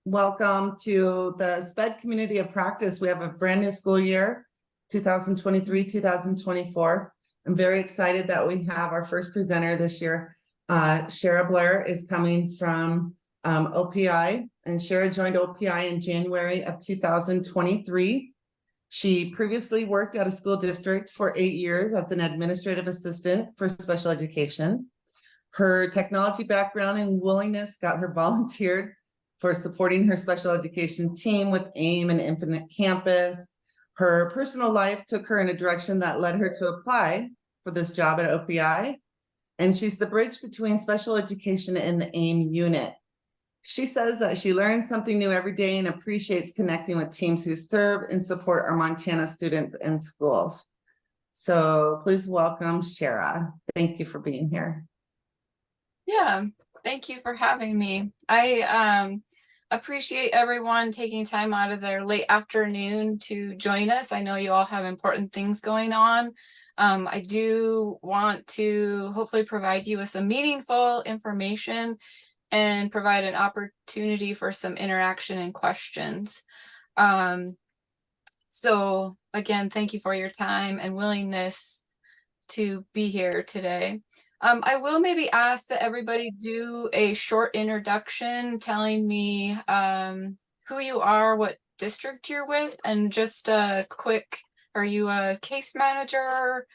Welcome to the SPED Community of Practice. We have a brand new school year, 2023-2024. I'm very excited that we have our first presenter this year. Shara Blair is coming from OPI, and Shara joined OPI in January of 2023. She previously worked at a school district for 8 years as an administrative assistant for special education. Her technology background and willingness got her volunteered for supporting her special education team with AIM and Infinite Campus. Her personal life took her in a direction that led her to apply for this job at OPI. And she's the bridge between special education and the AIM unit. She says that she learns something new every day and appreciates connecting with teams who serve and support our Montana students and schools. So please welcome Shara. Thank you for being here. Yeah, thank you for having me. I appreciate everyone taking time out of their late afternoon to join us. I know you all have important things going on. I do want to hopefully provide you with some meaningful information and provide an opportunity for some interaction and questions. So again, thank you for your time and willingness to be here today. I will maybe ask that everybody do a short introduction telling me who you are, what district you're with, and just a quick, are you a case manager,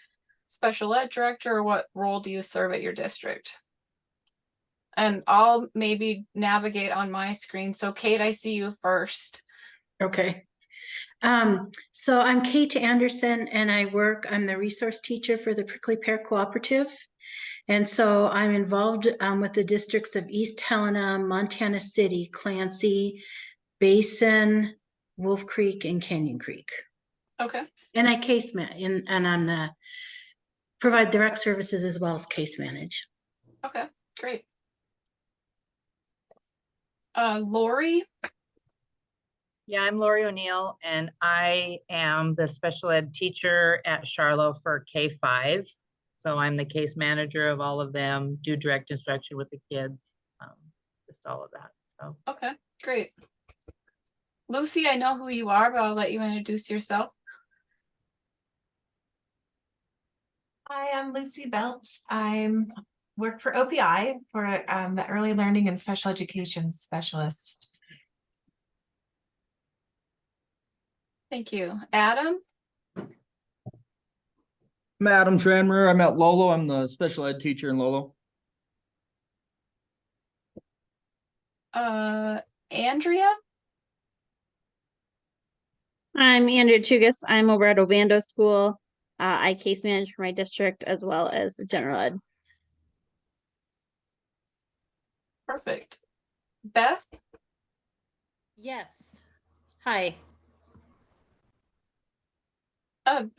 special ed director, or what role do you serve at your district? And I'll maybe navigate on my screen. So Kate, I see you first. Okay. So I'm Kate Anderson, and I'm the resource teacher for the Prickly Pear Cooperative. And so I'm involved with the districts of East Helena, Montana City, Clancy, Basin, Wolf Creek, and Canyon Creek. Okay. And I and I'm the provide direct services as well as case manage. Okay, great. Lori. Yeah, I'm Lori O'Neill, and I am the special ed teacher at Charlotte for K-5. So I'm the case manager of all of them, do direct instruction with the kids, just all of that. So Okay, great. Lucy, I know who you are, but I'll let you introduce yourself. Hi, I'm Lucy Belts. I'm work for OPI for the Early Learning and Special Education Specialist. Thank you. Adam? I'm Adam Tranmer. I'm at Lolo. I'm the special ed teacher in Lolo. Andrea? I'm Andrea Chugas. I'm over at Ovando School. I case manage for my district as well as general ed. Perfect. Beth? Yes. Hi.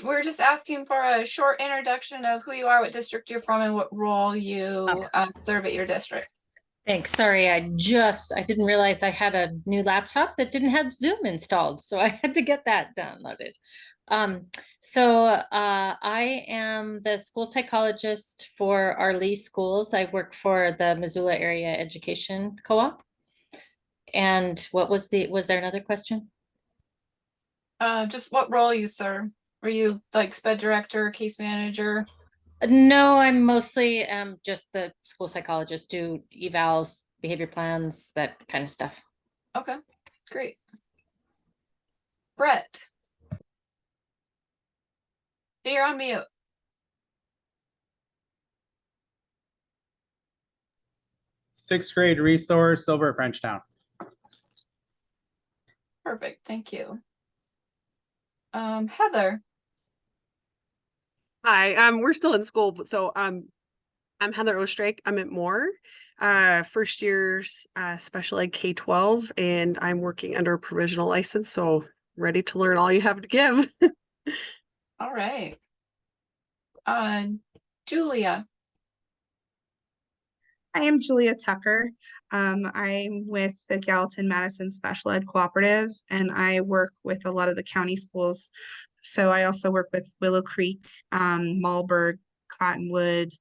We're just asking for a short introduction of who you are, what district you're from, and what role you serve at your district. Thanks. Sorry, I didn't realize I had a new laptop that didn't have Zoom installed, so I had to get that downloaded. I am the school psychologist for our Lee schools. I work for the Missoula Area Education Co-op. And was there another question? Just what role you serve. Were you like SPED director, case manager? No, I'm mostly just the school psychologist, do evals, behavior plans, that kind of stuff. Okay, great. Brett. You're on mute. Sixth grade resource over at Frenchtown. Perfect, thank you. Heather. Hi, we're still in school, but so I'm Heather Ostrake. I'm at Moore, first year's special ed K-12, and I'm working under a provisional license, so ready to learn all you have to give. All right. Julia. I am Julia Tucker. I'm with the Gallatin-Madison Special Ed Cooperative, and I work with a lot of the county schools. So I also work with Willow Creek, Malberg, Cottonwood.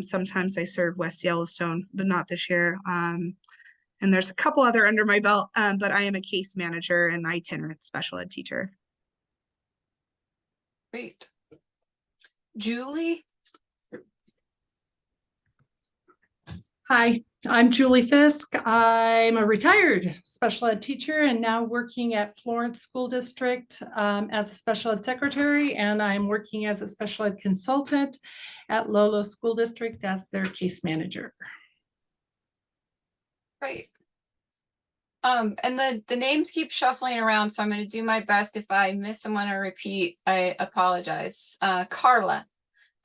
Sometimes I serve West Yellowstone, but not this year. And And there's a couple other under my belt, but I am a case manager and itinerant special ed teacher. Great. Julie? Hi, I'm Julie Fisk. I'm a retired special ed teacher and now working at Florence School District as a special ed secretary, and I'm working as a special ed consultant at Lolo School District as their case manager. Great. And the names keep shuffling around, so I'm going to do my best. If I miss someone or repeat, I apologize. Carla.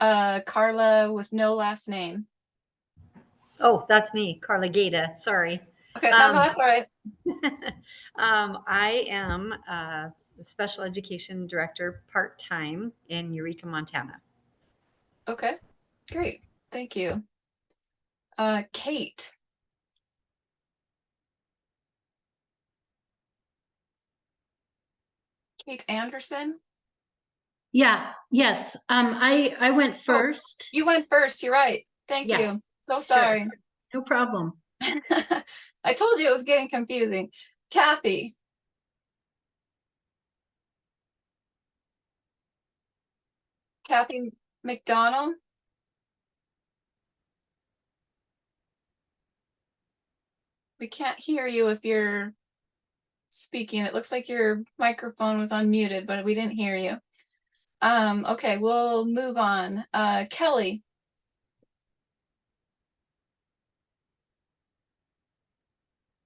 Carla with no last name. Oh, that's me, Carla Gata. Sorry. Okay, no, that's all right. I am a special education director part-time in Eureka, Montana. Okay, great. Thank you. Kate. Kate Anderson. Yeah, yes. I went first. You went first. You're right. Thank Yeah. you. So Sure. sorry. No problem. I told you it was getting confusing. Kathy. Kathy McDonald. We can't hear you if you're speaking. It looks like your microphone was unmuted, but we didn't hear you. Okay, we'll move on. Kelly.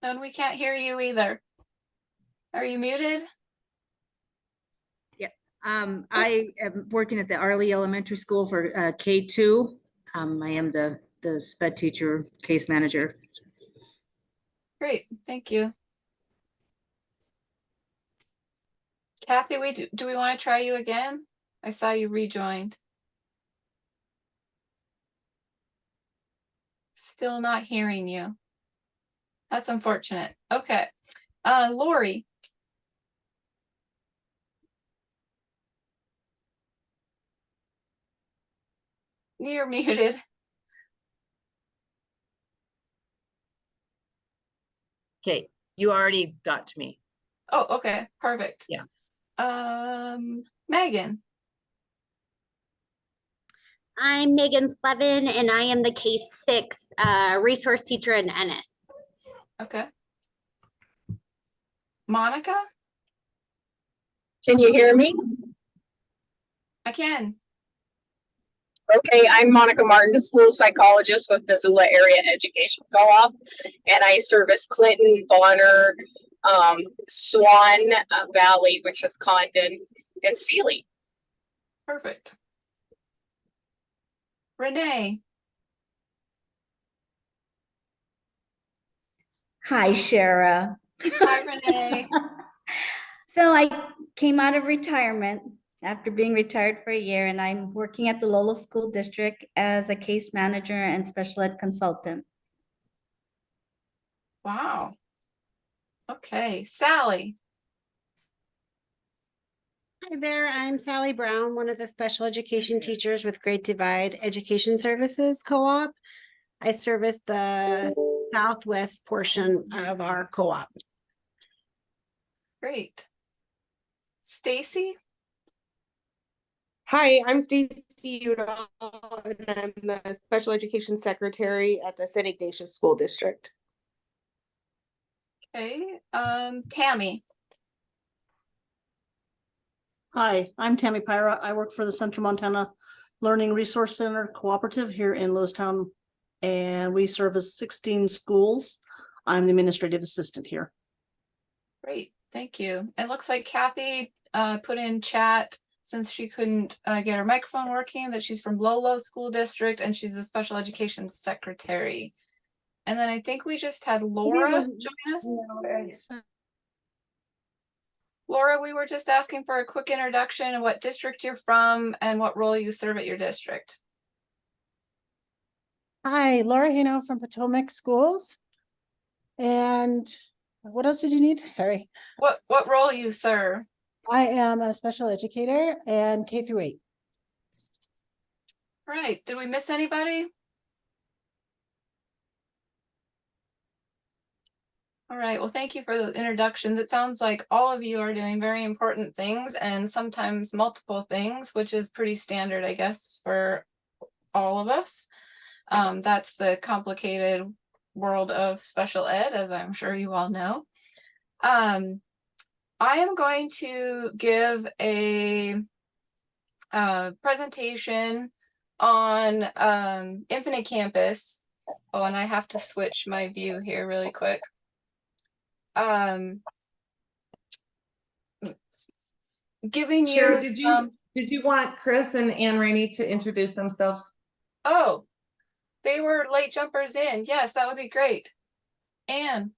And we can't hear you either. Are you muted? I am working at the Arley Elementary School for K2. I am the SPED teacher, case manager. Great, thank you. Kathy, do we want to try you again? I saw you rejoined. Still not hearing you. That's unfortunate. Okay. Lori. You're muted. Okay, you already got to me. Oh, okay, perfect. Yeah. Megan. I'm Megan Slevin, and I am the Case 6 resource teacher in Ennis. Okay. Monica? Can you hear me? I can. Okay, I'm Monica Martin, school psychologist with Missoula Area Education Co-op, and I service Clinton, Bonner, Swan Valley, which is Condon, and Sealy. Perfect. Renee. Hi, Shara. Hi, Renee. So I came out of retirement after being retired for a year, and I'm working at the Lolo School District as a case manager and special ed consultant. Wow. Okay, Sally. Hi there, I'm Sally Brown, one of the special education teachers with Great Divide Education Services Co-op. I service the southwest portion of our co-op. Great. Stacy? Hi, I'm Stacy Udall, and I'm the special education secretary at the St. Ignatius School District. Okay, Tammy. Hi, I'm Tammy Pyra. I work for the Central Montana Learning Resource Center Cooperative here in Lewistown, and we service 16 schools. I'm the administrative assistant here. Great, thank you. It looks like Kathy put in chat, since she couldn't get her microphone working, that she's from Lolo School District and she's a special education secretary. And then I think we just had Laura join us. Laura, we were just asking for a quick introduction of what district you're from and what role you serve at your district. Hi, Laura Hino from Potomac Schools. And what else did you need? Sorry. What role you serve? I am a special educator and K through 8. All right, did we miss anybody? All right, well, thank you for those introductions. It sounds like all of you are doing very important things and sometimes multiple things, which is pretty standard, I guess, for all of us. That's the complicated world of special ed, as I'm sure you all know. I am going to give a presentation on Infinite Campus. Oh, and I have to switch my view here really quick. Giving you Shara, did you want Chris and Ann Rainey to introduce themselves? Oh, they were late jumpers in. Yes, that would be great. Ann.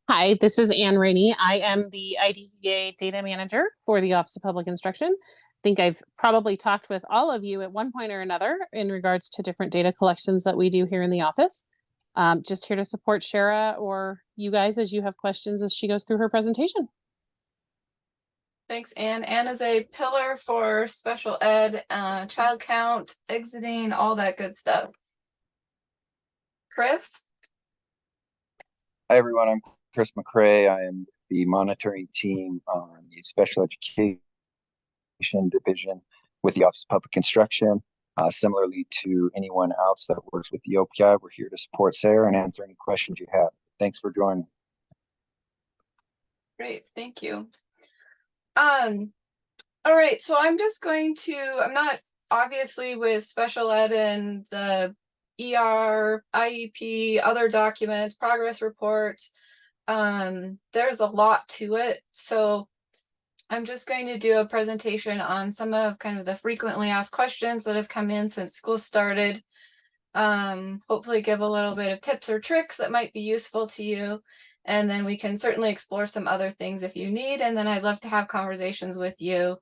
Hi, this is Ann Rainey. I am the IDEA data manager for the Office of Public Instruction. I think I've probably talked with all of you at one point or another in regards to different data collections that we do here in the office. Just here to support Shara or you guys as you have questions as she goes through her presentation. Thanks, Ann. Ann is a pillar for special ed, child count, exiting, all that good stuff. Chris? Hi, everyone. I'm Chris McCrae. I am the monitoring team on the special education division with the Office of Public Instruction. Similarly to anyone else that works with the OPI, we're here to support Sarah and answer any questions you have. Thanks for joining. Great, thank you. All right, so I'm just going to, I'm not obviously with special ed and the ER, IEP, other documents, progress reports. There's a lot to it. So I'm just going to do a presentation on some of kind of the frequently asked questions that have come in since school started. Hopefully give a little bit of tips or tricks that might be useful to you. And then we can certainly explore some other things if you need. And then I'd love to have conversations with you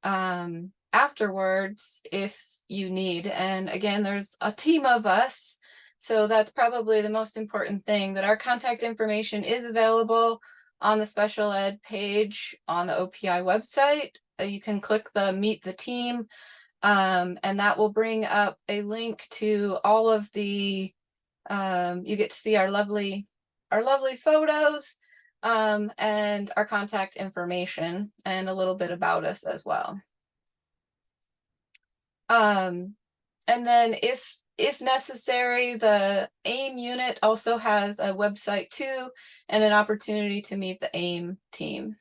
afterwards if you need. And again, there's a team of us. So that's probably the most important thing, that our contact information is available on the special ed page on the OPI website. You can click the Meet the Team, and that will bring up a link to all of the, you get to see our lovely photos, and our contact information and a little bit about us as well. And then if necessary, the AIM unit also has a website too, and an opportunity to meet the AIM team.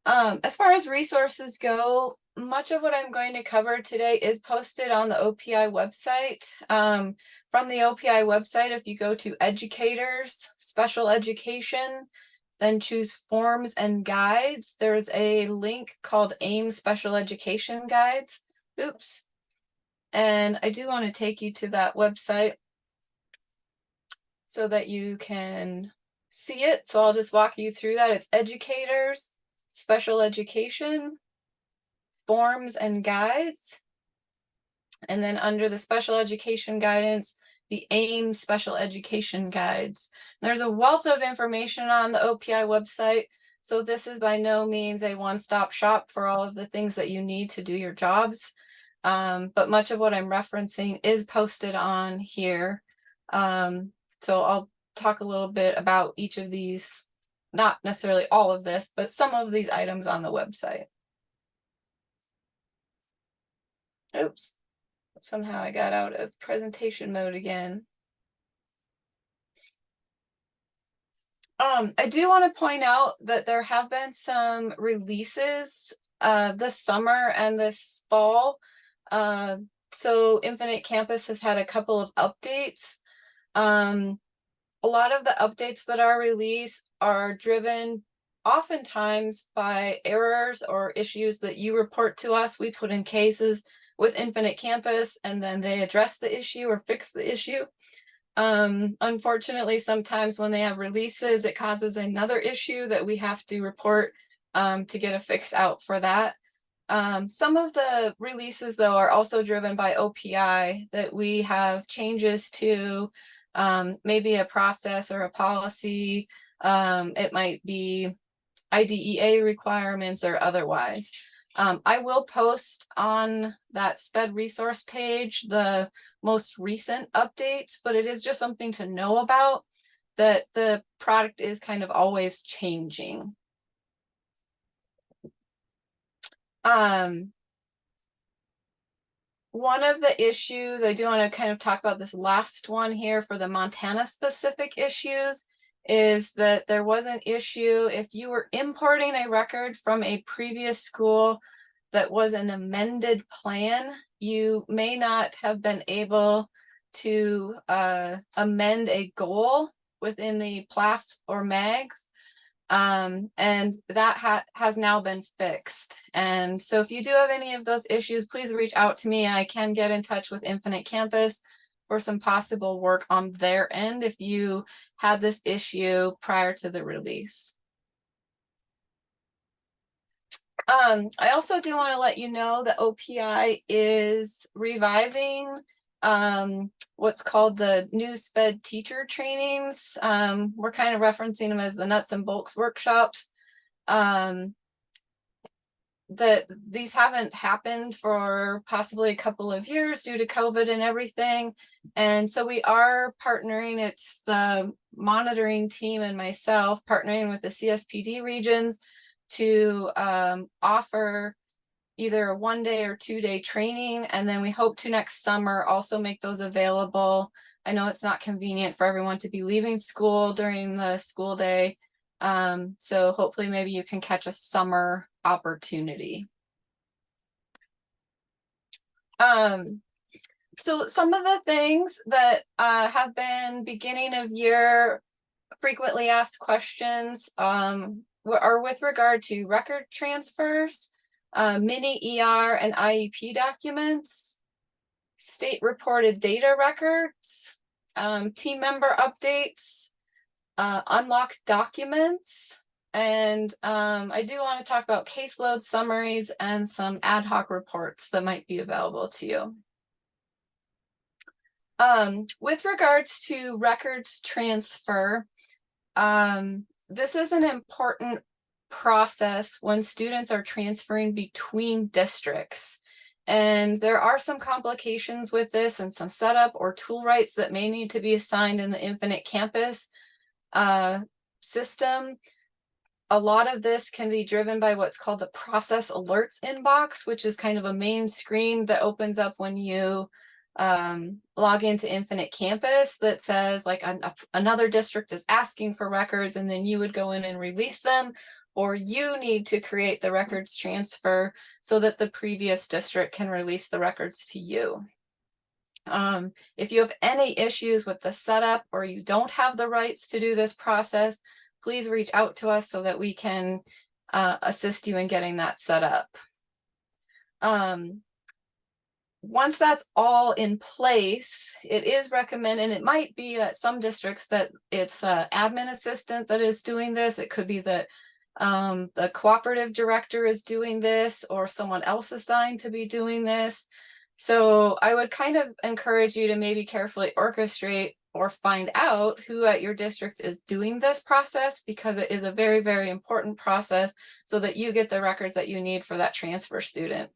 As far as resources go, much of what I'm going to cover today is posted on the OPI website. From the OPI website, if you go to Educators, Special Education, then choose Forms and Guides, there's a link called AIM Special Education Guides. Oops. And I do want to take you to that website so that you can see it. So I'll just walk you through that. It's Educators, Special Education, Forms and Guides. And then under the Special Education Guidance, the AIM Special Education Guides. There's a wealth of information on the OPI website. So this is by no means a one-stop shop for all of the things that you need to do your jobs. But much of what I'm referencing is posted on here. So I'll talk a little bit about each of these, not necessarily all of this, but some of these items on the website. Oops, somehow I got out of presentation mode again. I do want to point out that there have been some releases this summer and this fall. So Infinite Campus has had a couple of updates. A lot of the updates that are released are driven oftentimes by errors or issues that you report to us. We put in cases with Infinite Campus and then they address the issue or fix the issue. Unfortunately, sometimes when they have releases, it causes another issue that we have to report to get a fix out for that. Some of the releases, though, are also driven by OPI, that we have changes to maybe a process or a policy. It might be IDEA requirements or otherwise. I will post on that SPED resource page the most recent updates, but it is just something to know about, that the product is kind of always changing. One of the issues, I do want to kind of talk about this last one here for the Montana specific issues, is that there was an issue if you were importing a record from a previous school that was an amended plan, you may not have been able to amend a goal within the PLAF or MAGs. And that has now been fixed. And so if you do have any of those issues, please reach out to me and I can get in touch with Infinite Campus for some possible work on their end if you had this issue prior to the release. I also do want to let you know that OPI is reviving what's called the new SPED teacher trainings. We're kind of referencing them as the nuts and bolts workshops. That these haven't happened for possibly a couple of years due to COVID and everything. And so we are partnering, it's the monitoring team and myself partnering with the CSPD regions to offer either a 1-day or 2-day training. And then we hope to next summer also make those available. I know it's not convenient for everyone to be leaving school during the school day. So hopefully maybe you can catch a summer opportunity. So some of the things that have been beginning of year frequently asked questions are with regard to record transfers, mini ER and IEP documents, state reported data records, team member updates, unlocked documents, and I do want to talk about caseload summaries and some ad hoc reports that might be available to you. With regards to records transfer, this is an important process when students are transferring between districts. And there are some complications with this and some setup or tool rights that may need to be assigned in the Infinite Campus system. A lot of this can be driven by what's called the process alerts inbox, which is kind of a main screen that opens up when you log into Infinite Campus that says like another district is asking for records, and then you would go in and release them, or you need to create the records transfer so that the previous district can release the records to you. If you have any issues with the setup or you don't have the rights to do this process, please reach out to us so that we can assist you in getting that set up. Once that's all in place, it is recommended, and it might be at some districts that it's an admin assistant that is doing this. It could be that the cooperative director is doing this or someone else assigned to be doing this. So I would kind of encourage you to maybe carefully orchestrate or find out who at your district is doing this process, because it is a very, very important process so that you get the records that you need for that transfer student.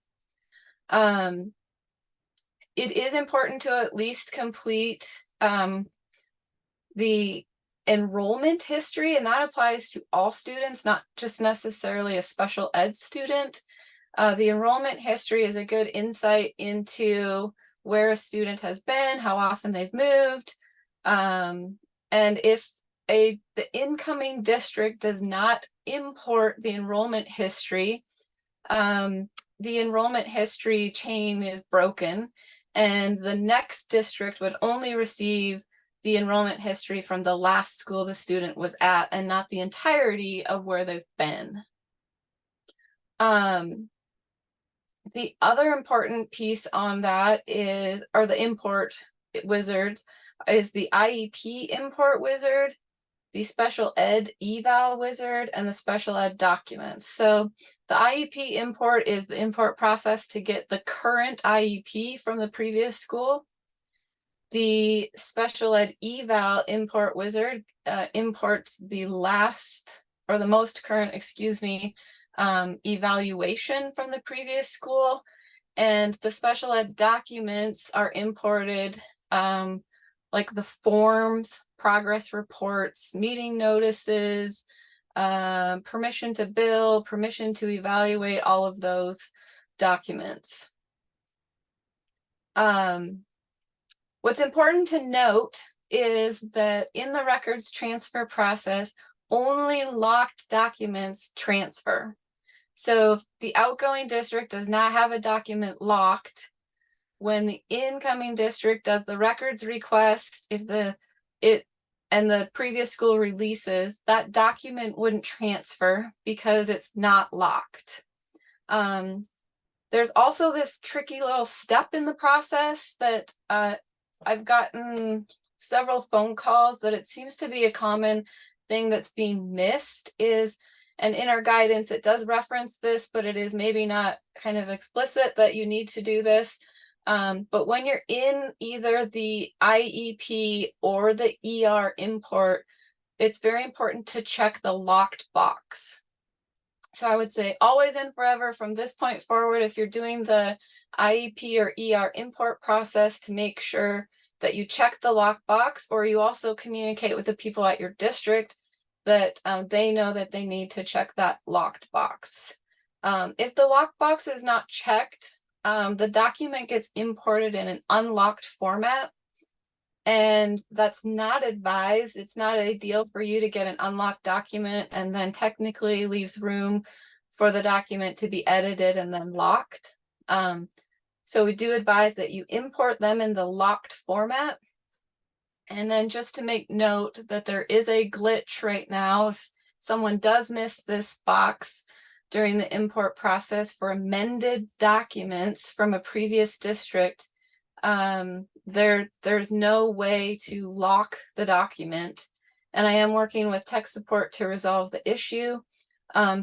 It is important to at least complete the enrollment history, and that applies to all students, not just necessarily a special ed student. The enrollment history is a good insight into where a student has been, how often they've moved, and if the incoming district does not import the enrollment history, the enrollment history chain is broken, and the next district would only receive the enrollment history from the last school the student was at and not the entirety of where they've been. The other important piece on that is, or the import wizards, is the IEP import wizard, the special ed eval wizard, and the special ed documents. So the IEP import is the import process to get the current IEP from the previous school. The special ed eval import wizard imports the last, or the most current, excuse me, evaluation from the previous school. And the special ed documents are imported, like the forms, progress reports, meeting notices, permission to bill, permission to evaluate, all of those documents. What's important to note is that in the records transfer process, only locked documents transfer. So if the outgoing district does not have a document locked, when the incoming district does the records request, if the previous school releases, that document wouldn't transfer because it's not locked. There's also this tricky little step in the process that I've gotten several phone calls that it seems to be a common thing that's being missed is, and in our guidance, it does reference this, but it is maybe not kind of explicit that you need to do this. But when you're in either the IEP or the ER import, it's very important to check the locked box. So I would say always and forever from this point forward, if you're doing the IEP or ER import process, to make sure that you check the lockbox, or you also communicate with the people at your district that they know that they need to check that locked box. If the lockbox is not checked, the document gets imported in an unlocked format, and that's not advised. It's not ideal for you to get an unlocked document and then technically leaves room for the document to be edited and then locked. So we do advise that you import them in the locked format. And then just to make note that there is a glitch right now. If someone does miss this box during the import process for amended documents from a previous district, there's no way to lock the document. And I am working with tech support to resolve the issue.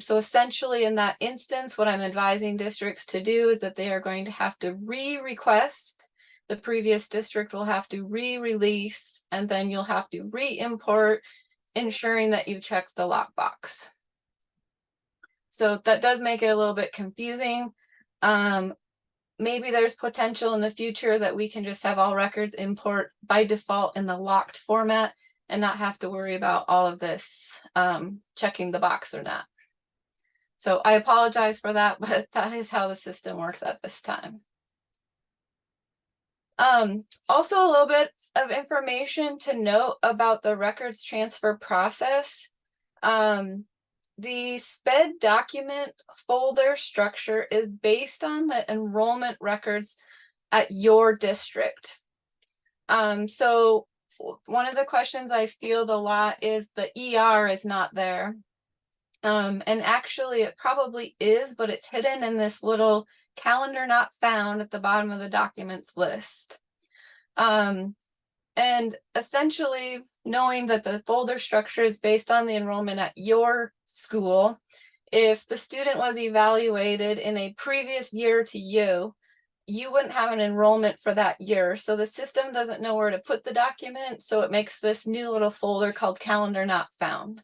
So essentially in that instance, what I'm advising districts to do is that they are going to have to re-request. The previous district will have to re-release, and then you'll have to re-import, ensuring that you checked the lockbox. So that does make it a little bit confusing. Maybe there's potential in the future that we can just have all records import by default in the locked format and not have to worry about all of this checking the box or not. So I apologize for that, but that is how the system works at this time. Also a little bit of information to note about the records transfer process. The SPED document folder structure is based on the enrollment records at your district. So one of the questions I field a lot is the ER is not there. And actually it probably is, but it's hidden in this little calendar not found at the bottom of the documents list. And essentially knowing that the folder structure is based on the enrollment at your school, if the student was evaluated in a previous year to you, you wouldn't have an enrollment for that year. So the system doesn't know where to put the document. So it makes this new little folder called calendar not found.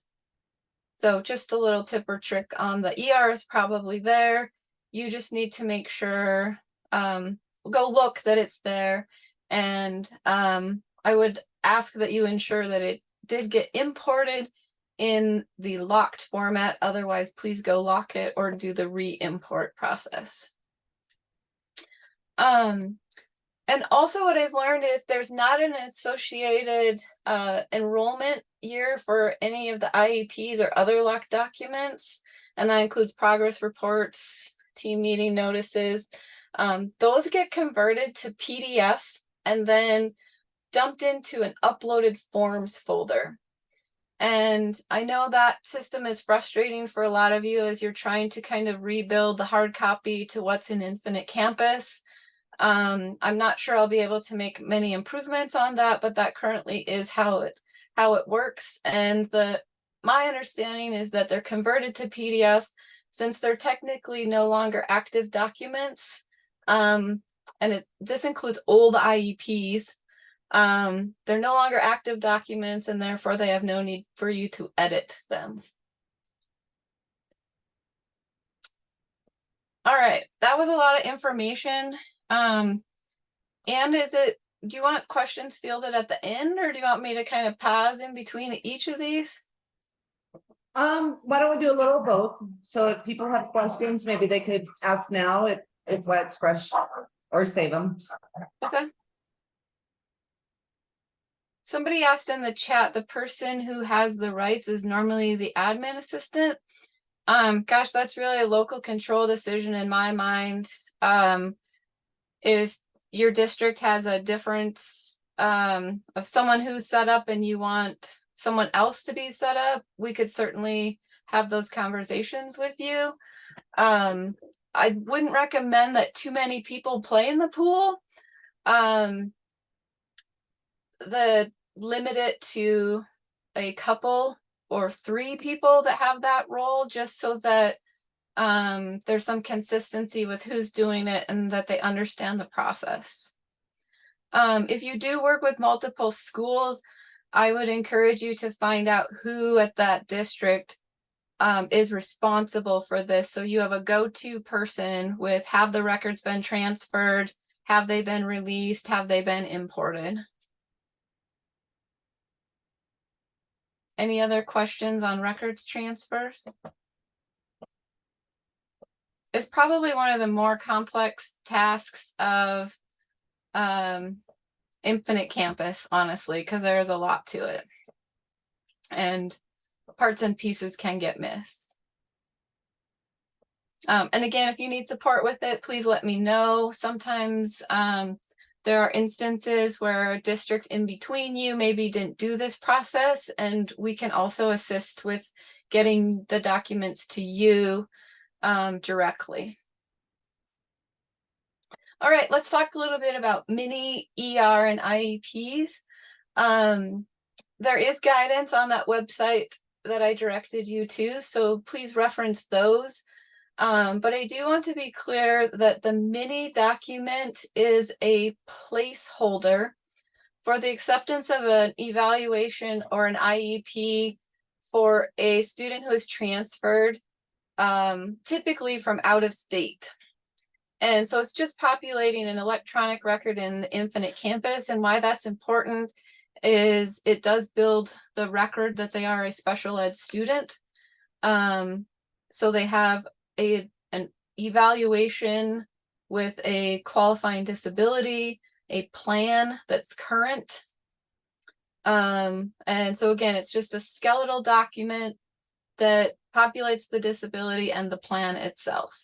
So just a little tip or trick on the ER is probably there. You just need to make sure, go look that it's there. And I would ask that you ensure that it did get imported in the locked format. Otherwise, please go lock it or do the re-import process. And also what I've learned, if there's not an associated enrollment year for any of the IEPs or other locked documents, and that includes progress reports, team meeting notices, those get converted to PDF and then dumped into an uploaded forms folder. And I know that system is frustrating for a lot of you as you're trying to kind of rebuild the hard copy to what's in Infinite Campus. I'm not sure I'll be able to make many improvements on that, but that currently is how it works. And my understanding is that they're converted to PDFs since they're technically no longer active documents. This includes old IEPs. They're no longer active documents, and therefore they have no need for you to edit them. All right, that was a lot of information. And do you want questions fielded at the end, or do you want me to kind of pause in between each of these? Why don't we do a little of both? So if people have questions, maybe they could ask now if that's fresh, or save them. Okay. Somebody asked in the chat, the person who has the rights is normally the admin assistant. Gosh, that's really a local control decision in my mind. If your district has a difference of someone who's set up and you want someone else to be set up, we could certainly have those conversations with you. I wouldn't recommend that too many people play in the pool. Limit it to a couple or 3 people that have that role, just so that there's some consistency with who's doing it and that they understand the process. If you do work with multiple schools, I would encourage you to find out who at that district is responsible for this. So you have a go-to person with, have the records been transferred? Have they been released? Have they been imported? Any other questions on records transfers? It's probably one of the more complex tasks of Infinite Campus, honestly, because there is a lot to it. And parts and pieces can get missed. And again, if you need support with it, please let me know. Sometimes there are instances where a district in between you maybe didn't do this process, and we can also assist with getting the documents to you directly. All right, let's talk a little bit about mini ER and IEPs. There is guidance on that website that I directed you to, so please reference those. But I do want to be clear that the mini document is a placeholder for the acceptance of an evaluation or an IEP for a student who is transferred, typically from out of state. And so it's just populating an electronic record in the Infinite Campus. And why that's important is it does build the record that they are a special ed student. So they have an evaluation with a qualifying disability, a plan that's current. And so again, it's just a skeletal document that populates the disability and the plan itself.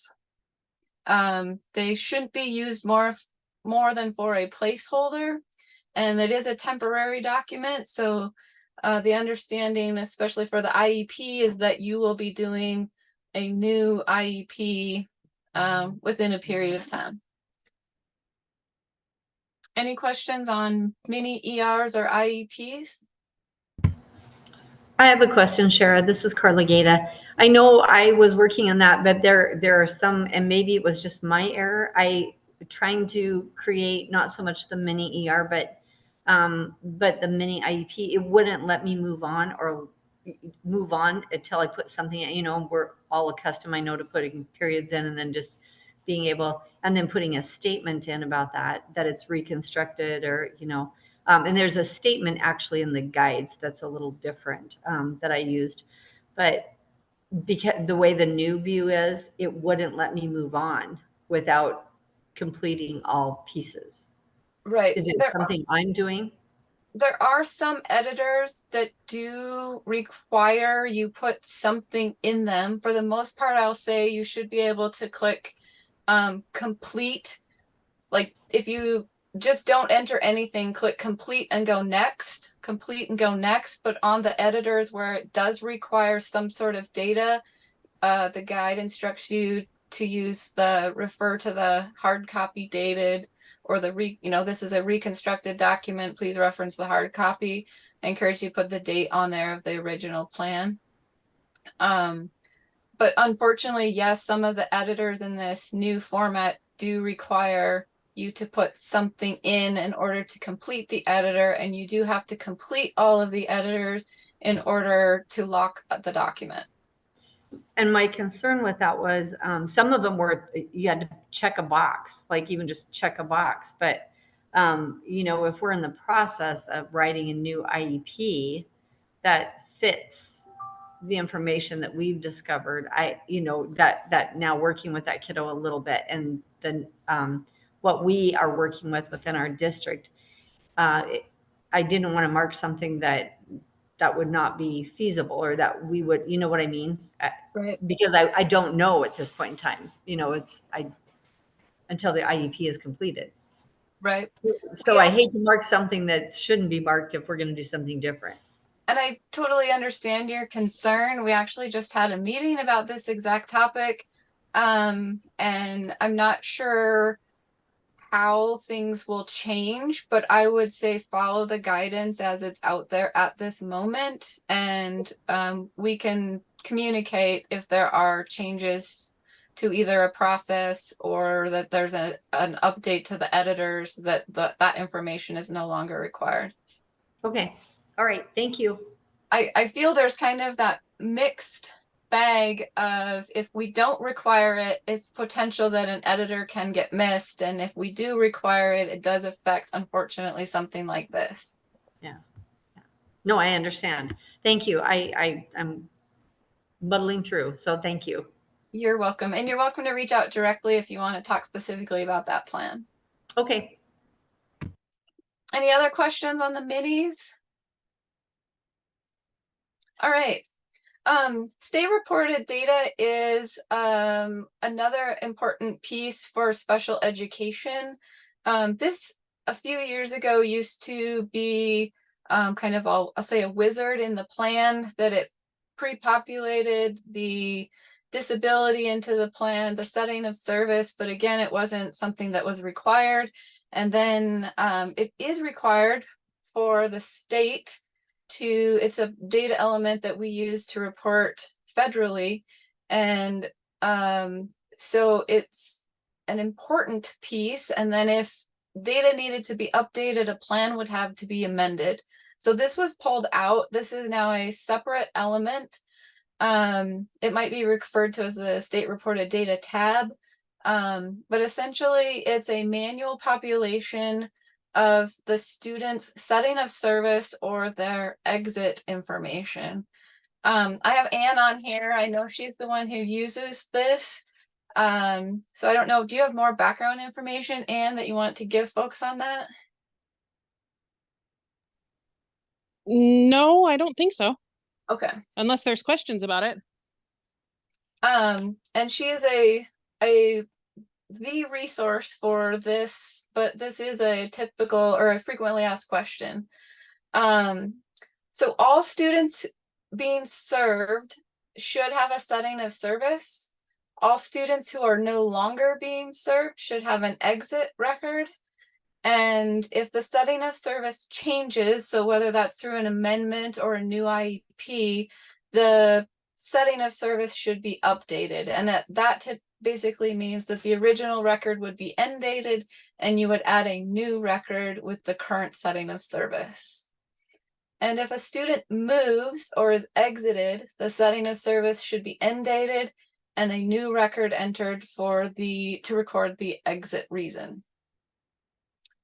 They shouldn't be used more than for a placeholder, and it is a temporary document. So the understanding, especially for the IEP, is that you will be doing a new IEP within a period of time. Any questions on mini ERs or IEPs? I have a question, Shara. This is Carla Gata. I know I was working on that, but there are some, and maybe it was just my error. I trying to create not so much the mini ER, but the mini IEP. It wouldn't let me move on until I put something. You know, we're all accustomed, I know, to putting periods in and then just being able, and then putting a statement in about that it's reconstructed, or you know. And there's a statement actually in the guides that's a little different that I used, but because the way the new view is, it wouldn't let me move on without completing all pieces. Right. Is it something I'm doing? There are some editors that do require you put something in them. For the most part, I'll say you should be able to click complete. Like if you just don't enter anything, click complete and go next, complete and go next. But on the editors where it does require some sort of data, the guide instructs you to refer to the hard copy dated, or this is a reconstructed document, please reference the hard copy. I encourage you to put the date on there of the original plan. But unfortunately, yes, some of the editors in this new format do require you to put something in order to complete the editor, and you do have to complete all of the editors in order to lock the document. And my concern with that was, some of them were, you had to check a box, like even just check a box. But, you know, if we're in the process of writing a new IEP that fits the information that we've discovered, you know, that now working with that kiddo a little bit, and then, what we are working with within our district, I didn't want to mark something that would not be feasible, or that we would, you know what I mean? Right. Because I don't know at this point in time, you know, until the IEP is completed. Right. So I hate to mark something that shouldn't be marked if we're going to do something different. And I totally understand your concern. We actually just had a meeting about this exact topic. And I'm not sure how things will change, but I would say follow the guidance as it's out there at this moment. And we can communicate if there are changes to either a process, or that there's an update to the editors that that information is no longer required. Okay. All right. Thank you. I feel there's kind of that mixed bag of, if we don't require it, it's potential that an editor can get missed. And if we do require it, it does affect, unfortunately, something like this. Yeah. No, I understand. Thank you. I'm muddling through. So thank you. You're welcome. And you're welcome to reach out directly if you want to talk specifically about that plan. Okay. Any other questions on the minis? All right. State reported data is another important piece for special education. This a few years ago used to be kind of, I'll say, a wizard in the plan, that it pre-populated the disability into the plan, the setting of service, but again, it wasn't something that was required. And then it is required for the state to, it's a data element that we use to report federally. And so it's an important piece. And then if data needed to be updated, a plan would have to be amended. So this was pulled out. This is now a separate element. It might be referred to as the state reported data tab. But essentially it's a manual population of the student's setting of service or their exit information. I have Anne on here. I know she's the one who uses this. So I don't know, do you have more background information, Anne, that you want to give folks on that? No, I don't think so. Okay. Unless there's questions about it. And she is the resource for this, but this is a typical or a frequently asked question. So all students being served should have a setting of service. All students who are no longer being served should have an exit record. And if the setting of service changes, so whether that's through an amendment or a new IEP, the setting of service should be updated. And that basically means that the original record would be end dated and you would add a new record with the current setting of service. And if a student moves or is exited, the setting of service should be end dated and a new record entered to record the exit reason.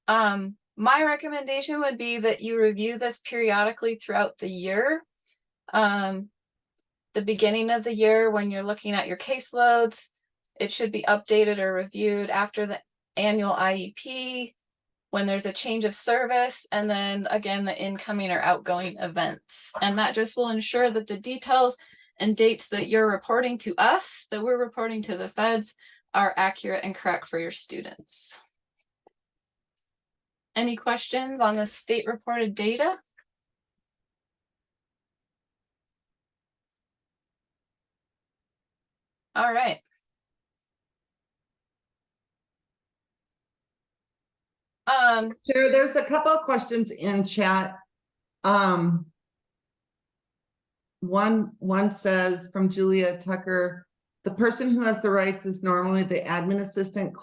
My recommendation would be that you review this periodically throughout the year. The beginning of the year, when you're looking at your caseloads, it should be updated or reviewed after the annual IEP, when there's a change of service, and then again, the incoming or outgoing events. And that just will ensure that the details and dates that you're reporting to us, that we're reporting to the feds, are accurate and correct for your students. Any questions on the state reported data? All right. Sure, there's a couple of questions in chat. One says from Julia Tucker, the person who has the rights is normally the admin assistant ?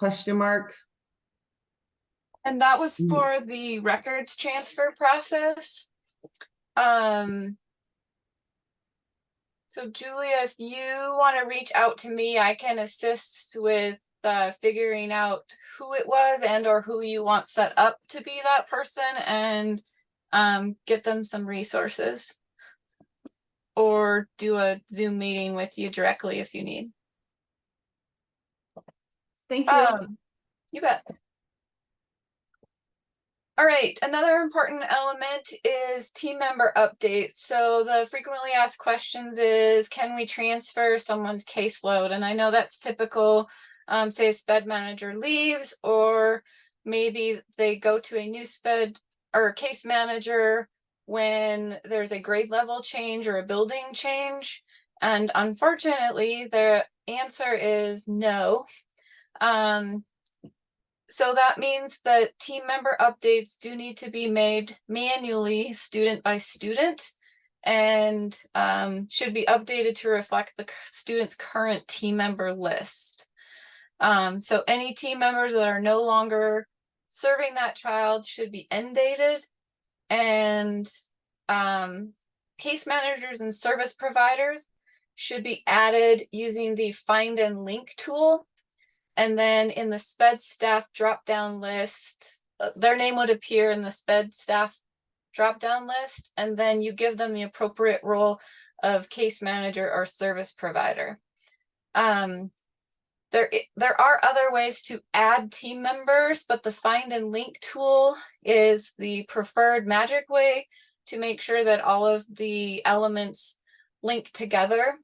And that was for the records transfer process. So So Julia, if you want to reach out to me, I can assist with figuring out who it was and or who you want set up to be that person, and get them some resources, or do a Zoom meeting with you directly if you need. Thank you. You bet. All right, another important element is team member updates. So the frequently asked questions is, can we transfer someone's caseload? And I know that's typical, say a SPED manager leaves, or maybe they go to a new SPED or case manager when there's a grade level change or a building change. And unfortunately, the answer is no. So that means that team member updates do need to be made manually, student by student, and should be updated to reflect the student's current team member list. So any team members that are no longer serving that child should be end dated, and case managers and service providers should be added using the find and link tool. And then in the SPED staff drop-down list, their name would appear in the SPED staff drop-down list, and then you give them the appropriate role of case manager or service provider. There are other ways to add team members, but the find and link tool is the preferred magic way to make sure that all of the elements link together.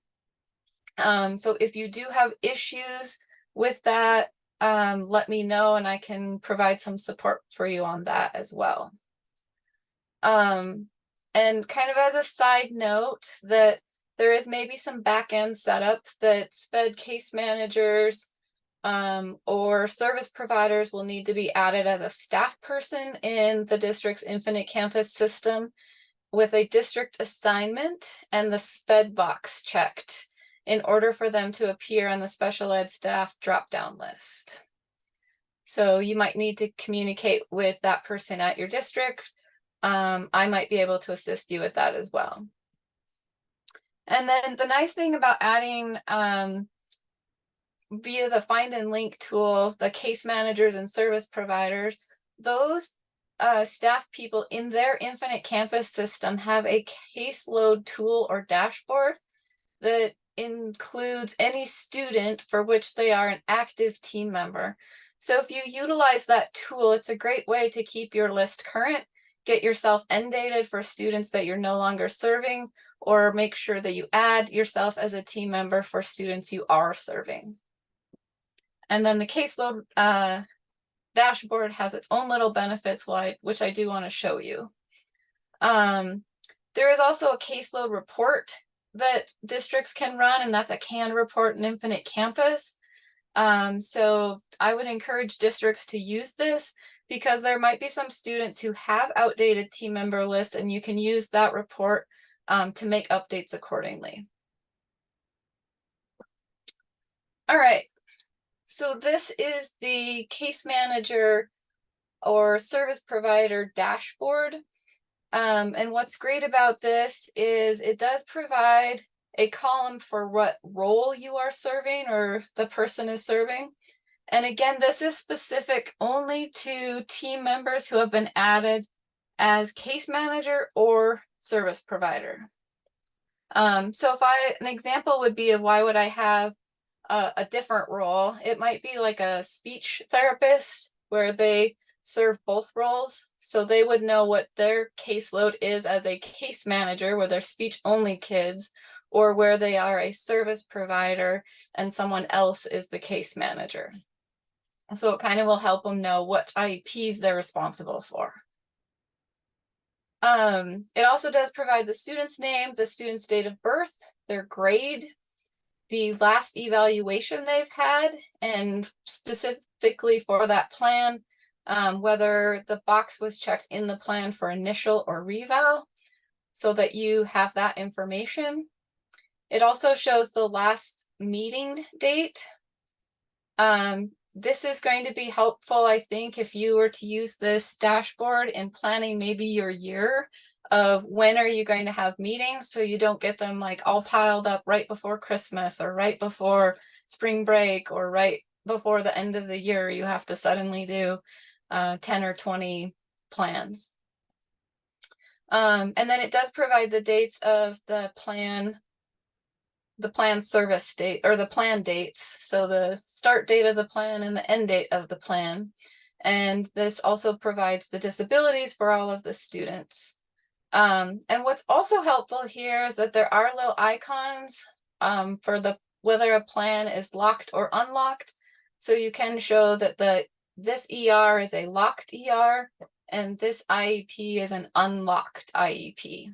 So if you do have issues with that, let me know and I can provide some support for you on that as well. And kind of as a side note, that there is maybe some back-end setup that SPED case managers or service providers will need to be added as a staff person in the district's Infinite Campus system with a district assignment and the SPED box checked in order for them to appear on the special ed staff drop-down list. So you might need to communicate with that person at your district. I might be able to assist you with that as well. And then the nice thing about adding via the find and link tool, the case managers and service providers, those staff people in their Infinite Campus system have a caseload tool or dashboard that includes any student for which they are an active team member. So if you utilize that tool, it's a great way to keep your list current, get yourself end dated for students that you're no longer serving, or make sure that you add yourself as a team member for students you are serving. And then the caseload dashboard has its own little benefits, which I do want to show you. There is also a caseload report that districts can run, and that's a CAN report in Infinite Campus. So I would encourage districts to use this because there might be some students who have outdated team member lists, and you can use that report to make updates accordingly. All right, so this is the case manager or service provider dashboard. And what's great about this is it does provide a column for what role you are serving or the person is serving. And again, this is specific only to team members who have been added as case manager or service provider. So an example would be of why would I have a different role? It might be like a speech therapist where they serve both roles. So they would know what their caseload is as a case manager where they're speech only kids, or where they are a service provider and someone else is the case manager. So it kind of will help them know what IEPs they're responsible for. It also does provide the student's name, the student's date of birth, their grade, the last evaluation they've had, and specifically for that plan, whether the box was checked in the plan for initial or reval, so that you have that information. It also shows the last meeting date. this is going to be helpful, I think, if you were to use this dashboard in planning maybe your year of when are you going to have meetings, so you don't get them like all piled up right before Christmas or right before spring break or right before the end of the year. You have to suddenly do 10 or 20 plans. And then it does provide the dates of the plan service date, or the plan dates. So the start date of the plan and the end date of the plan. And this also provides the disabilities for all of the students. And what's also helpful here is that there are little icons for whether a plan is locked or unlocked. So you can show that this ER is a locked ER and this IEP is an unlocked IEP.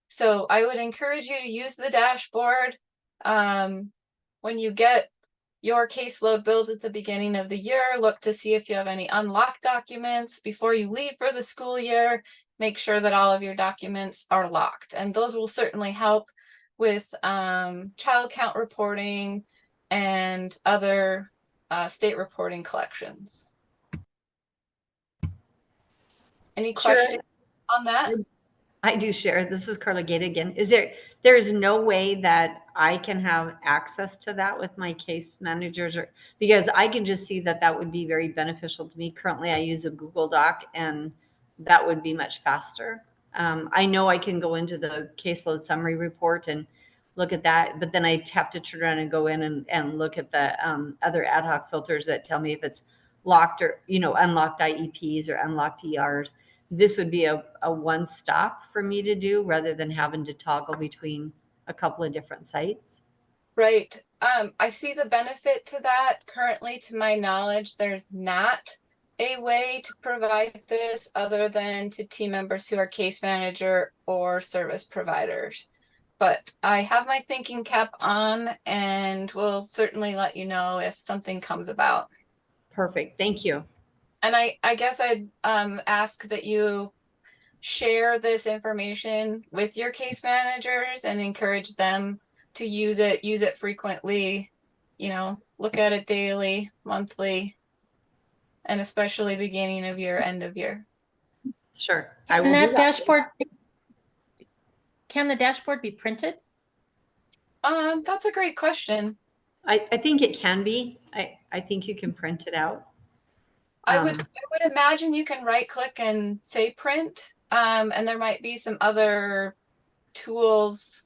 So I would encourage you to use the dashboard when you get your caseload build at the beginning of the year. Look to see if you have any unlocked documents before you leave for the school year. Make sure that all of your documents are locked, and those will certainly help with child count reporting and other state reporting collections. Any questions on that? I do share. This is Carla Gata again. There's no way that I can have access to that with my case managers, or because I can just see that that would be very beneficial to me. Currently, I use a Google Doc, and that would be much faster. I know I can go into the caseload summary report and look at that, but then I have to turn around and go in and look at the other ad hoc filters that tell me if it's locked or, unlocked IEPs or unlocked ERs. This would be a one-stop for me to do rather than having to toggle between a couple of different sites. Right. I see the benefit to that. Currently, to my knowledge, there's not a way to provide this other than to team members who are case manager or service providers. But I have my thinking cap on and will certainly let you know if something comes about. Perfect. Thank you. And I guess I'd ask that you share this information with your case managers and encourage them to use it frequently, look at it daily, monthly, and especially beginning of year, end of year. Sure. Can that dashboard, can the dashboard be printed? That's a great question. I think it can be. I think you can print it out. I would imagine you can right click and say print. And there might be some other tools.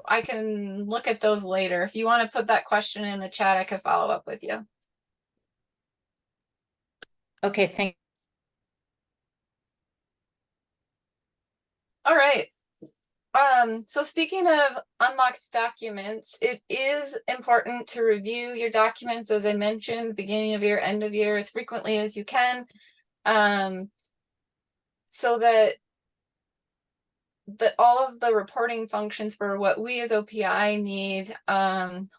I can look at those later. If you want to put that question in the chat, I could follow up with you. Okay, thank you. All right. So speaking of unlocked documents, it is important to review your documents, as I mentioned, beginning of year, end of year, as frequently as you can, so that all of the reporting functions for what we as OPI need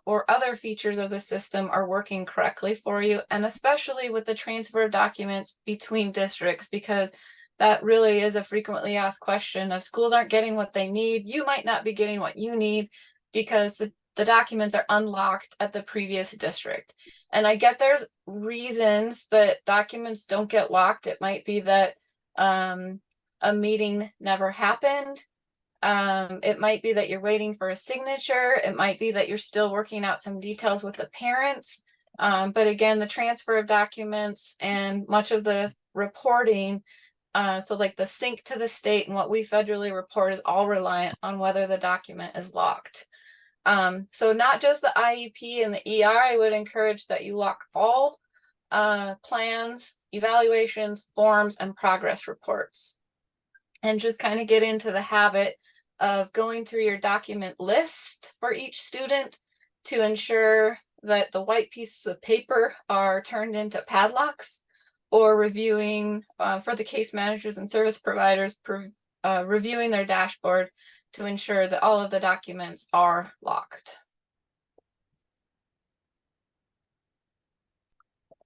or other features of the system are working correctly for you, and especially with the transfer of documents between districts, because that really is a frequently asked question of schools aren't getting what they need. You might not be getting what you need because the documents are unlocked at the previous district. And I get there's reasons that documents don't get locked. It might be that a meeting never happened. It might be that you're waiting for a signature. It might be that you're still working out some details with the parents. But again, the transfer of documents and much of the reporting, so like the sync to the state and what we federally report, is all reliant on whether the document is locked. So not just the IEP and the ER, I would encourage that you lock all plans, evaluations, forms, and progress reports. And just kind of get into the habit of going through your document list for each student to ensure that the white pieces of paper are turned into padlocks, or reviewing for the case managers and service providers, reviewing their dashboard to ensure that all of the documents are locked.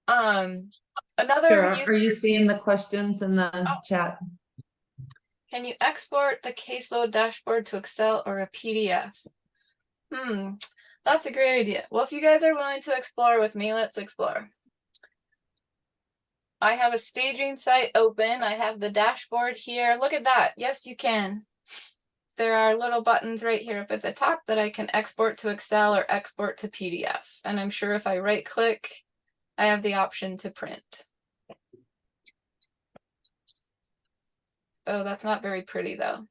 Shara, are you seeing the questions in the chat? Can you export the caseload dashboard to Excel or a PDF? That's a great idea. Well, if you guys are willing to explore with me, let's explore. I have a staging site open. I have the dashboard here. Look at that. Yes, you can. There are little buttons right here up at the top that I can export to Excel or export to PDF. And I'm sure if I right click, I have the option to print. Oh, that's not very pretty though.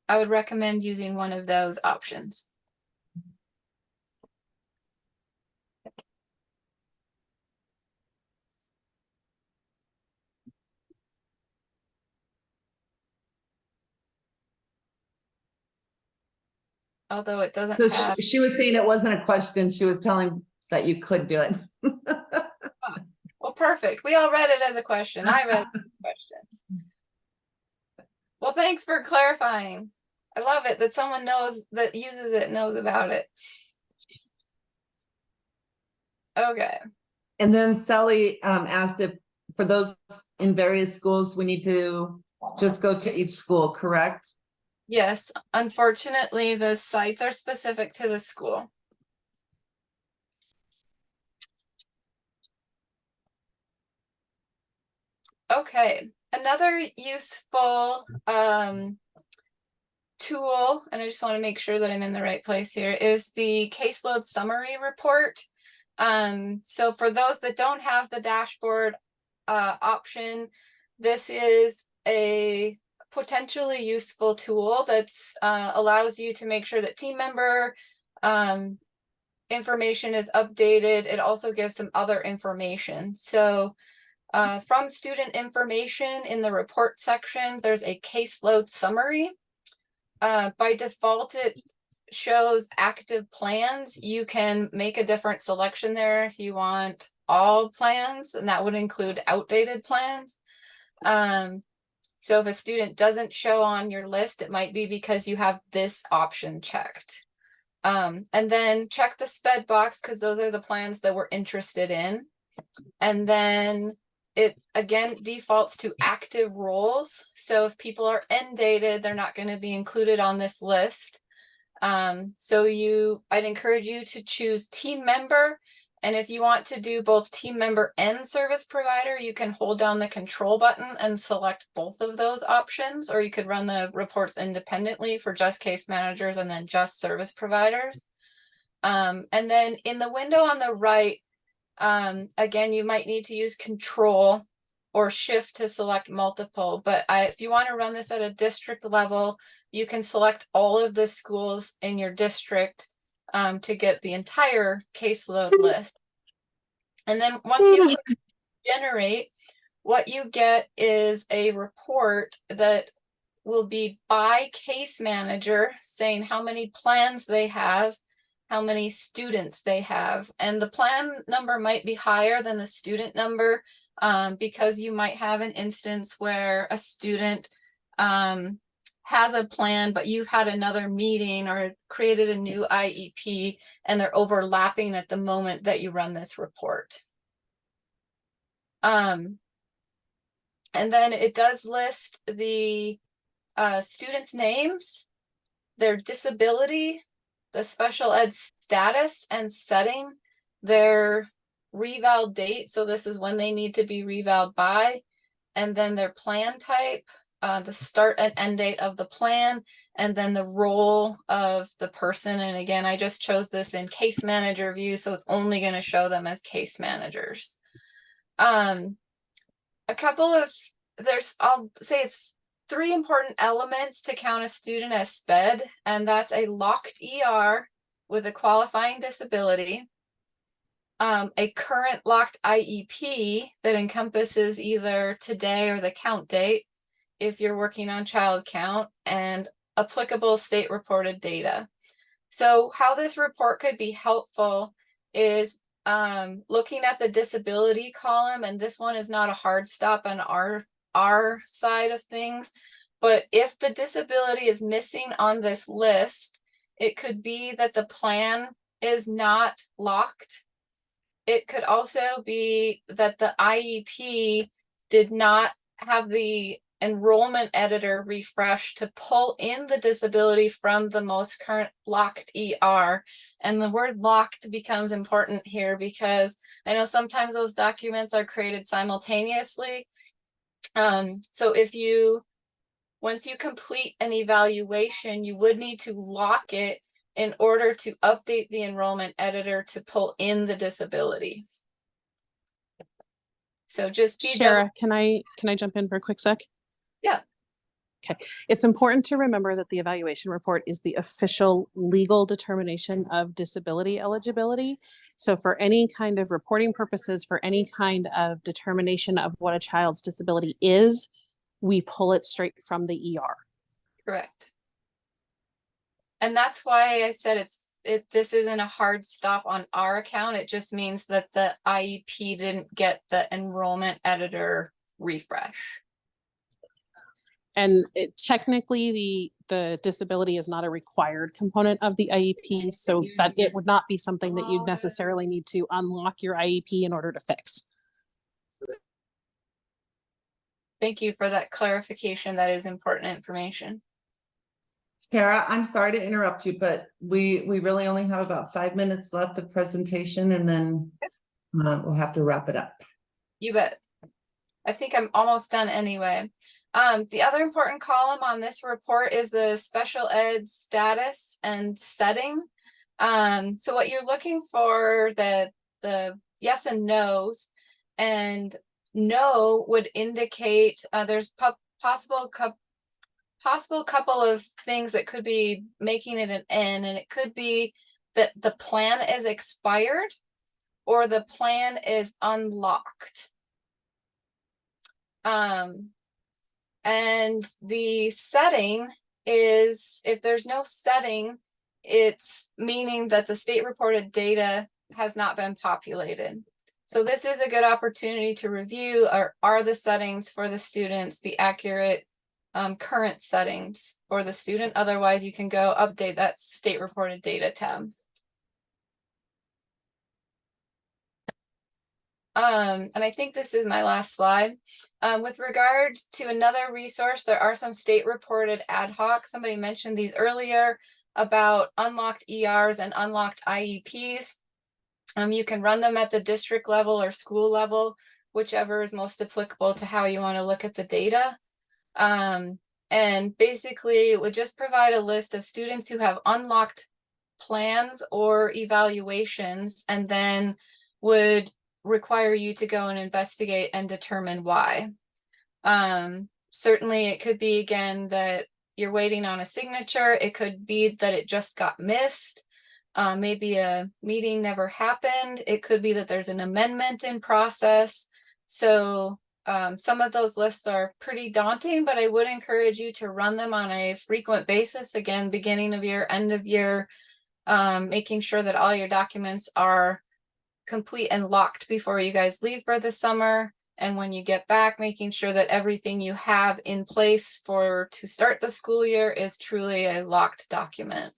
I would recommend using one of those options. Although it doesn't So have. she was saying it wasn't a question. She was telling that you could do it. Well, perfect. We all read it as a question. I read it as a question. Well, thanks for clarifying. I love it that someone knows that uses it, knows about it. Okay. And then Sally asked if for those in various schools, we need to just go to each school, correct? Yes, unfortunately, the sites are specific to the school. Okay, another useful tool, and I just want to make sure that I'm in the right place here, is the caseload summary report. So for those that don't have the dashboard option, this is a potentially useful tool that's allows you to make sure that team member information is updated. It also gives some other information. So from student information in the report section, there's a caseload summary. By default, it shows active plans. You can make a different selection there if you want all plans, and that would include outdated plans. So if a student doesn't show on your list, it might be because you have this option checked. And then check the SPED box because those are the plans that we're interested in. And then it again defaults to active roles. So if people are end dated, they're not going to be included on this list. So I'd encourage you to choose team member. And if you want to do both team member and service provider, you can hold down the control button and select both of those options, or you could run the reports independently for just case managers and then just service providers. And then in the window on the right, again, you might need to use control or shift to select multiple, but if you want to run this at a district level, you can select all of the schools in your district to get the entire caseload list. And then once you click generate, what you get is a report that will be by case manager saying how many plans they have, how many students they have, and the plan number might be higher than the student number because you might have an instance where a student has a plan, but you've had another meeting or created a new IEP and they're overlapping at the moment that you run this report. And then it does list the students' names, their disability, the special ed status and setting, their reval date. So this is when they need to be revaled by, and then their plan type, the start and end date of the plan, and then the role of the person. And again, I just chose this in case manager view, so it's only going to show them as case managers. I'll say it's 3 important elements to count a student as SPED, and that's a locked ER with a qualifying disability, a current locked IEP that encompasses either today or the count date if you're working on child count, and applicable state reported data. So how this report could be helpful is looking at the disability column, and this one is not a hard stop on our side of things, but if the disability is missing on this list, it could be that the plan is not locked. It could also be that the IEP did not have the enrollment editor refresh to pull in the disability from the most current locked ER. And the word locked becomes important here because I know sometimes those documents are created simultaneously. So once you complete an evaluation, you would need to lock it in order to update the enrollment editor to pull in the disability. So just be Shara, can I jump in for a quick sec? Yeah. Okay. It's important to remember that the evaluation report is the official legal determination of disability eligibility. So for any kind of reporting purposes, for any kind of determination of what a child's disability is, we pull it straight from the ER. Correct. And that's why I said this isn't a hard stop on our account. It just means that the IEP didn't get the enrollment editor refresh. And technically the disability is not a required component of the IEP, so that it would not be something that you'd necessarily need to unlock your IEP in order to fix. Thank you for that clarification. That is important information. Shara, I'm sorry to interrupt you, but we really only have about 5 minutes left of presentation, and then we'll have to wrap it up. You bet. I think I'm almost done anyway. The other important column on this report is the special ed status and setting. So what you're looking for, the yes and no's, and no would indicate there's possible couple of things that could be making it an N, and it could be that the plan is expired or the plan is unlocked. And the setting is, if there's no setting, it's meaning that the state reported data has not been populated. So this is a good opportunity to review, are the settings for the students the accurate current settings for the student. Otherwise, you can go update that state reported data tab. And I think this is my last slide. With regard to another resource, there are some state reported ad hoc. Somebody mentioned these earlier about unlocked ERs and unlocked IEPs. You can run them at the district level or school level, whichever is most applicable to how you want to look at the data. And basically it would just provide a list of students who have unlocked plans or evaluations, and then would require you to go and investigate and determine why. Certainly it could be, again, that you're waiting on a signature. It could be that it just got missed. Maybe a meeting never happened. It could be that there's an amendment in process. So some of those lists are pretty daunting, but I would encourage you to run them on a frequent basis. Again, beginning of year, end of year, making sure that all your documents are complete and locked before you guys leave for the summer. And when you get back, making sure that everything you have in place to start the school year is truly a locked document.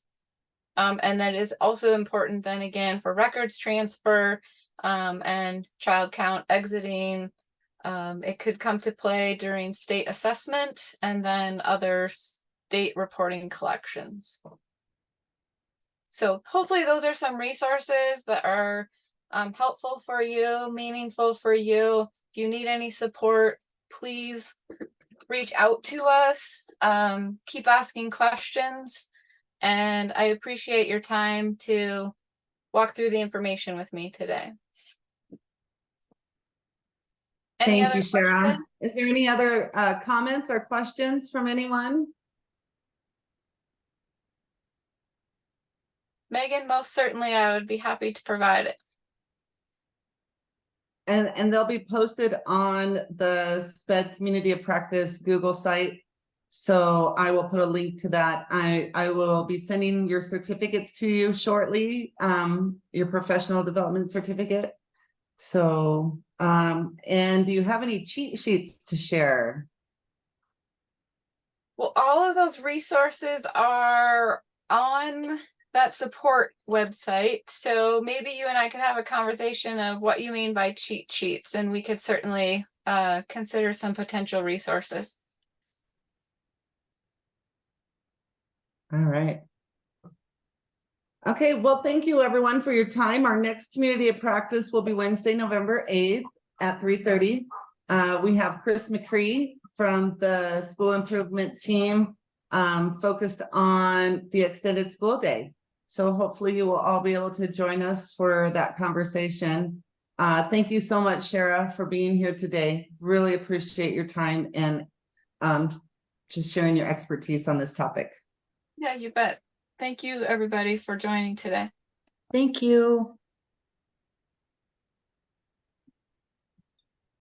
And that is also important then again for records transfer and child count exiting. It could come to play during state assessment and then other state reporting collections. So hopefully those are some resources that are helpful for you, meaningful for you. If you need any support, please reach out to us. Keep asking questions. And I appreciate your time to walk through the information with me today. Thank you, Shara. Is there any other comments or questions from anyone? Megan, most certainly I would be happy to provide it. And they'll be posted on the SPED Community of Practice Google site. So I will put a link to that. I will be sending your certificates to you shortly, your professional development certificate. So, and do you have any cheat sheets to share? Well, all of those resources are on that support website. So maybe you and I could have a conversation of what you mean by cheat sheets, and we could certainly consider some potential resources. All right. Okay, well, thank you everyone for your time. Our next community of practice will be Wednesday, November 8th at 3:30. We have Chris McCree from the school improvement team focused on the extended school day. So hopefully you will all be able to join us for that conversation. Thank you so much, Shara, for being here today. Really appreciate your time and just sharing your expertise on this topic. Yeah, you bet. Thank you, everybody, for joining today. Thank you.